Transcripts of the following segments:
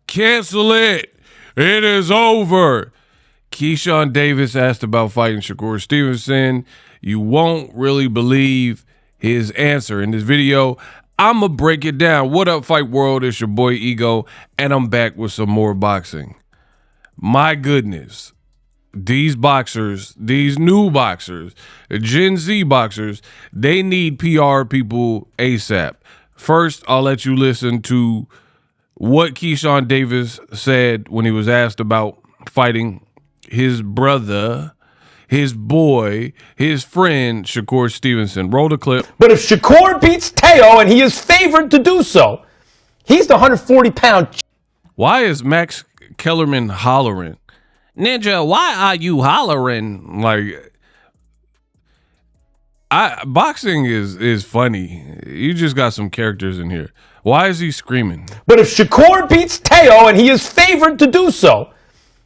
Cancel it. It is over. Keyshawn Davis asked about fighting Shakur Stevenson. You won't really believe his answer in this video. I'm going to break it down. What up, Fight World? It's your boy Ego, and I'm back with some more boxing. My goodness. These boxers, these new boxers, Gen Z boxers, they need PR people ASAP. First, I'll let you listen to what Keyshawn Davis said when he was asked about fighting his brother, his boy, his friend, Shakur Stevenson. Roll the clip. But if Shakur beats Teo, and he is favored to do so, he's the 140-pound. Why is Max Kellerman hollering? Ninja, why are you hollering? Like, boxing is funny. You just got some characters in here. Why is he screaming? But if Shakur beats Teo, and he is favored to do so,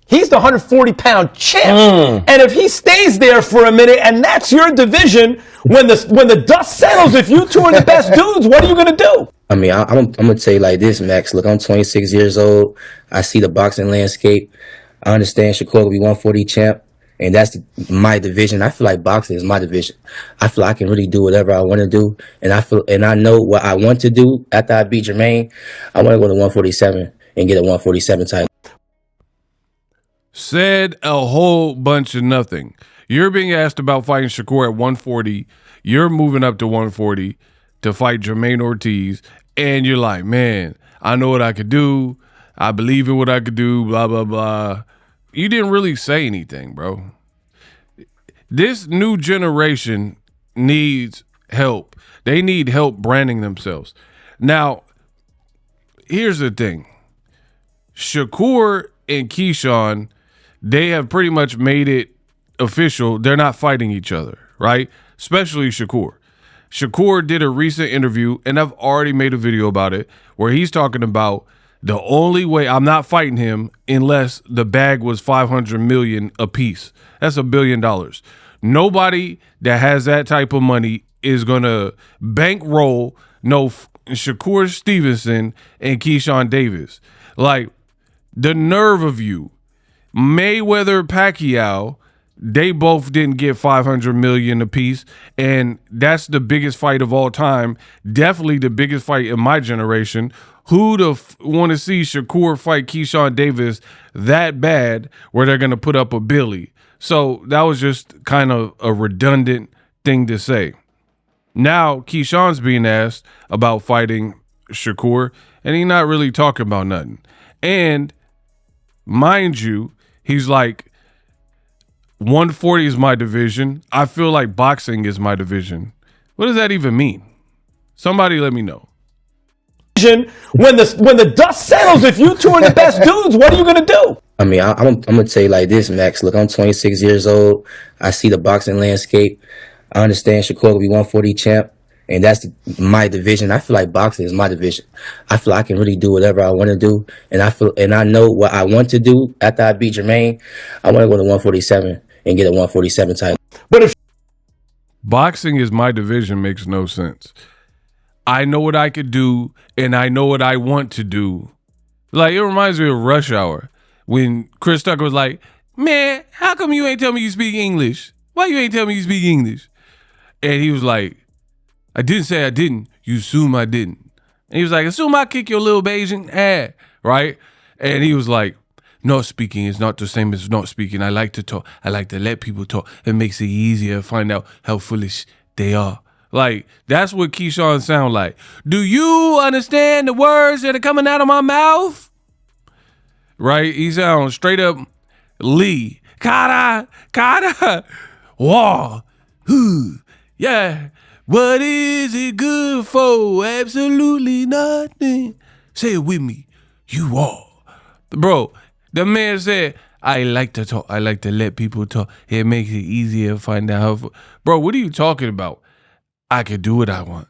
he's the 140-pound champ. And if he stays there for a minute, and that's your division, when the dust settles, if you two are the best dudes, what are you going to do? I mean, I'm going to tell you like this, Max. Look, I'm 26 years old. I see the boxing landscape. I understand Shakur will be 140 champ, and that's my division. I feel like boxing is my division. I feel like I can really do whatever I want to do, and I know what I want to do after I beat Jermaine. I want to go to 147 and get a 147 title. Said a whole bunch of nothing. You're being asked about fighting Shakur at 140. You're moving up to 140 to fight Jermaine Ortiz, and you're like, man, I know what I could do. I believe in what I could do, blah, blah, blah. You didn't really say anything, bro. This new generation needs help. They need help branding themselves. Now, here's the thing. Shakur and Keyshawn, they have pretty much made it official. They're not fighting each other, right? Especially Shakur. Shakur did a recent interview, and I've already made a video about it, where he's talking about the only way I'm not fighting him unless the bag was $500 million a piece. That's $1 billion. Nobody that has that type of money is gonna bankroll no Shakur Stevenson and Keyshawn Davis. Like, the nerve of you. Mayweather, Pacquiao, they both didn't get $500 million a piece, and that's the biggest fight of all time. Definitely the biggest fight in my generation. Who'd want to see Shakur fight Keyshawn Davis that bad where they're going to put up a Billy? So that was just kind of a redundant thing to say. Now Keyshawn's being asked about fighting Shakur, and he's not really talking about nothing. And mind you, he's like, 140 is my division. I feel like boxing is my division. What does that even mean? Somebody let me know. When the dust settles, if you two are the best dudes, what are you going to do? I mean, I'm going to tell you like this, Max. Look, I'm 26 years old. I see the boxing landscape. I understand Shakur will be 140 champ, and that's my division. I feel like boxing is my division. I feel like I can really do whatever I want to do, and I know what I want to do after I beat Jermaine. I want to go to 147 and get a 147 title. But if boxing is my division makes no sense. I know what I could do, and I know what I want to do. Like, it reminds me of Rush Hour when Chris Tucker was like, man, how come you ain't tell me you speak English? Why you ain't tell me you speak English? And he was like, I didn't say I didn't. You assume I didn't. And he was like, assume I kick your little Bayesian ass, right? And he was like, not speaking is not the same as not speaking. I like to talk. I like to let people talk. It makes it easier to find out how foolish they are. Like, that's what Keyshawn sound like. Do you understand the words that are coming out of my mouth? Right? He sounds straight up Lee. Kata, wah, who, yeah. What is it good for? Absolutely nothing. Say it with me. You are. Bro, the man said, I like to talk. I like to let people talk. It makes it easier to find out how. Bro, what are you talking about? I can do what I want.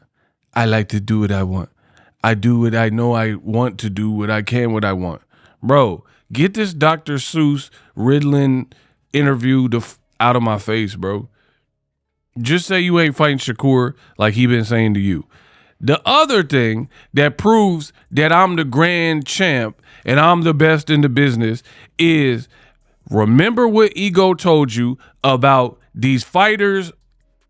I like to do what I want. I do what I know I want to do, what I can, what I want. Bro, get this Dr. Seuss Ritalin interview out of my face, bro. Just say you ain't fighting Shakur like he been saying to you. The other thing that proves that I'm the grand champ and I'm the best in the business is remember what Ego told you about these fighters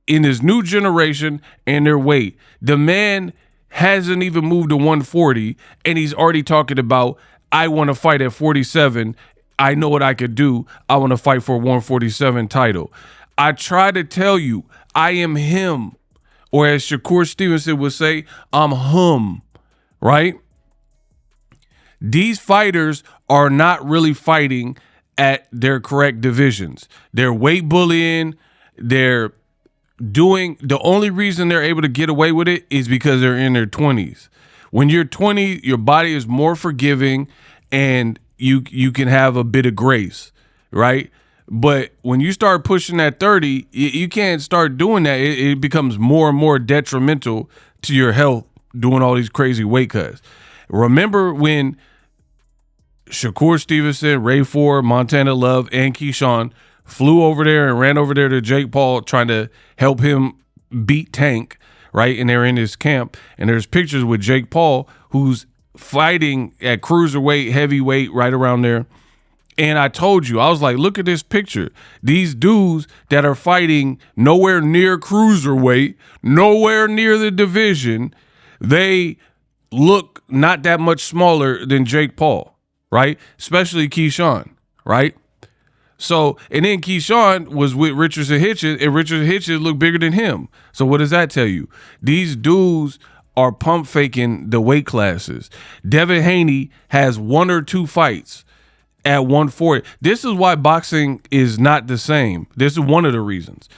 in this new generation and their weight. The man hasn't even moved to 140, and he's already talking about, I want to fight at 47. I know what I could do. I want to fight for a 147 title. I try to tell you, I am him. Or as Shakur Stevenson would say, I'm hum, right? These fighters are not really fighting at their correct divisions. They're weight bullying. They're doing, the only reason they're able to get away with it is because they're in their 20s. When you're 20, your body is more forgiving and you can have a bit of grace, right? But when you start pushing that 30, you can't start doing that. It becomes more and more detrimental to your health doing all these crazy weight cuts. Remember when Shakur Stevenson, Ray Ford, Montana Love, and Keyshawn flew over there and ran over there to Jake Paul trying to help him beat Tank, right? And they're in his camp. And there's pictures with Jake Paul, who's fighting at cruiserweight, heavyweight, right around there. And I told you, I was like, look at this picture. These dudes that are fighting nowhere near cruiserweight, nowhere near the division, they look not that much smaller than Jake Paul, right? Especially Keyshawn, right? So, and then Keyshawn was with Richardson Hitchens, and Richardson Hitchens looked bigger than him. So what does that tell you? These dudes are pump faking the weight classes. Devin Haney has 1 or 2 fights at 140. This is why boxing is not the same. This is one of the reasons.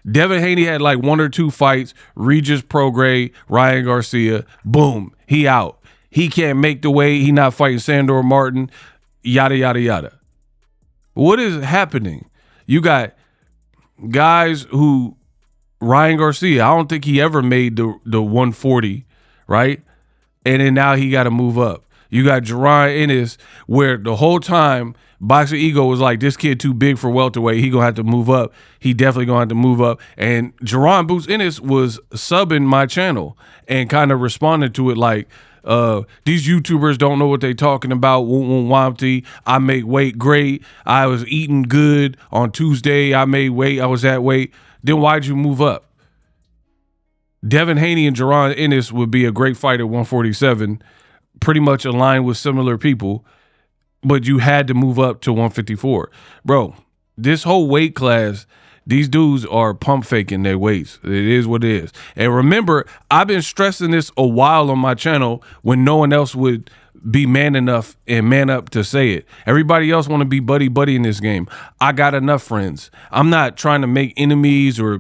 Devin Haney had like 1 or 2 fights, Regis Prograis, Ryan Garcia, boom, he out. He can't make the weight. He not fighting Sandor Martin, yada, yada, yada. What is happening? You got guys who, Ryan Garcia, I don't think he ever made the 140, right? And then now he got to move up. You got Jerron Ennis, where the whole time Boxing Ego was like, this kid too big for welterweight. He going to have to move up. He definitely going to have to move up. And Jerron Boots Ennis was subbing my channel and kind of responded to it like, these YouTubers don't know what they talking about. Wampty. I make weight great. I was eating good on Tuesday. I made weight. I was at weight. Then why'd you move up? Devin Haney and Jerron Ennis would be a great fight at 147, pretty much aligned with similar people, but you had to move up to 154. Bro, this whole weight class, these dudes are pump faking their weights. It is what it is. And remember, I've been stressing this a while on my channel when no one else would be man enough and man up to say it. Everybody else want to be buddy in this game. I got enough friends. I'm not trying to make enemies or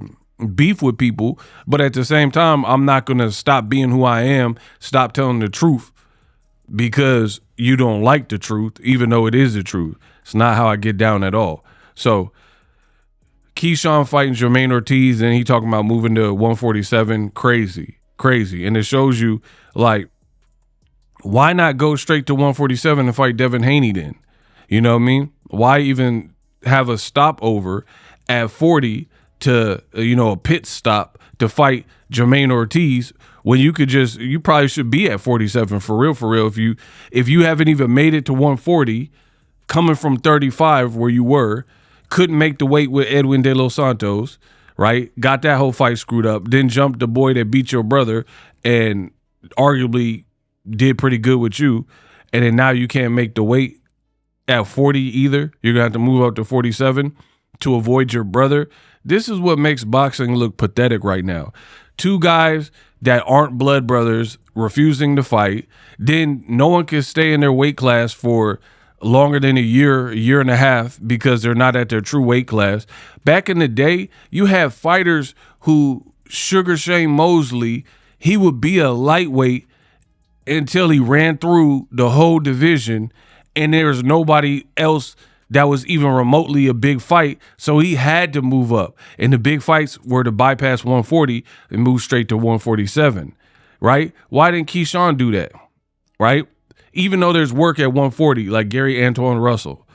beef with people, but at the same time, I'm not going to stop being who I am, stop telling the truth because you don't like the truth, even though it is the truth. It's not how I get down at all. So Keyshawn fighting Jermaine Ortiz and he talking about moving to 147, crazy. And it shows you, like, why not go straight to 147 and fight Devin Haney then? You know what I mean? Why even have a stopover at 40 to, a pit stop to fight Jermaine Ortiz when you could just, you probably should be at 47 for real. If you haven't even made it to 140, coming from 35 where you were, couldn't make the weight with Edwin De Los Santos, right? Got that whole fight screwed up. Then jumped the boy that beat your brother and arguably did pretty good with you. And then now you can't make the weight at 40 either. You're going to have to move up to 47 to avoid your brother. This is what makes boxing look pathetic right now. 2 guys that aren't blood brothers refusing to fight. Then no one can stay in their weight class for longer than a year and a half because they're not at their true weight class. Back in the day, you had fighters who, Sugar Shane Mosley, he would be a lightweight until he ran through the whole division and there's nobody else that was even remotely a big fight, so he had to move up. And the big fights were to bypass 140 and move straight to 147, right? Why didn't Keyshawn do that, right? Even though there's work at 140, like Gary Antoine Russell.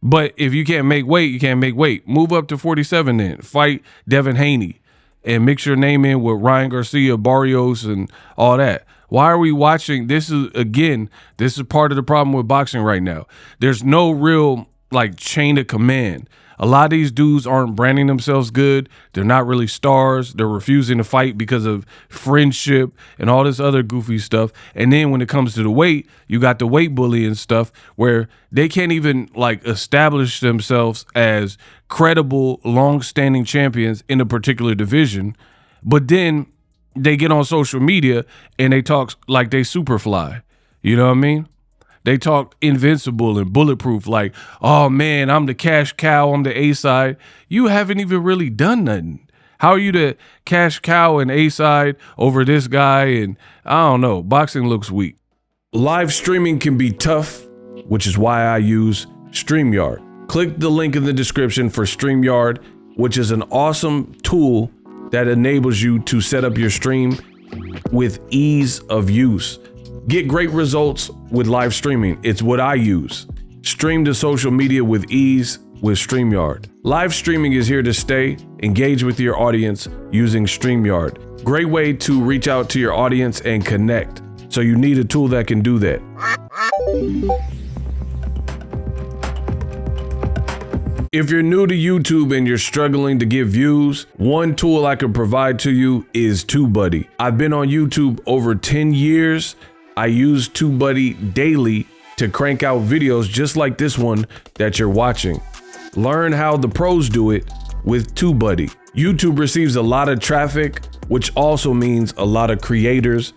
But if you can't make weight, you can't make weight. Move up to 47 then. Fight Devin Haney. and mix your name in with Ryan Garcia, Barrios, and all that? Why are we watching? This is part of the problem with boxing right now. There's no real like chain of command. A lot of these dudes aren't branding themselves good. They're not really stars. They're refusing to fight because of friendship and all this other goofy stuff. And then when it comes to the weight, you got the weight bully and stuff where they can't even like establish themselves as credible, long-standing champions in a particular division. But then they get on social media and they talk like they Superfly. You know what I mean? They talk invincible and bulletproof, like, oh man, I'm the cash cow, I'm the A-side. You haven't even really done nothing. How are you the cash cow and A-side over this guy? And I don't know, boxing looks weak. Live streaming can be tough, which is why I use StreamYard. Click the link in the description for StreamYard, which is an awesome tool that enables you to set up your stream with ease of use. Get great results with live streaming. It's what I use. Stream to social media with ease with StreamYard. Live streaming is here to stay. Engage with your audience using StreamYard. Great way to reach out to your audience and connect. So you need a tool that can do that. If you're new to YouTube and you're struggling to get views, one tool I can provide to you is TubeBuddy. I've been on YouTube over 10 years. I use TubeBuddy daily to crank out videos just like this one that you're watching. Learn how the pros do it with TubeBuddy. YouTube receives a lot of traffic, which also means a lot of creators,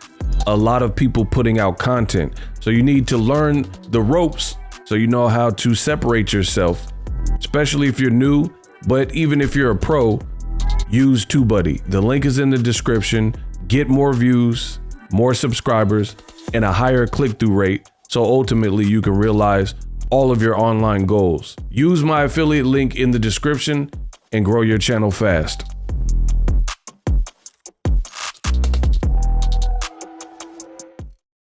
a lot of people putting out content. So you need to learn the ropes so you know how to separate yourself, especially if you're new, but even if you're a pro, use TubeBuddy. The link is in the description. Get more views, more subscribers, and a higher click-through rate, so ultimately you can realize all of your online goals. Use my affiliate link in the description and grow your channel fast.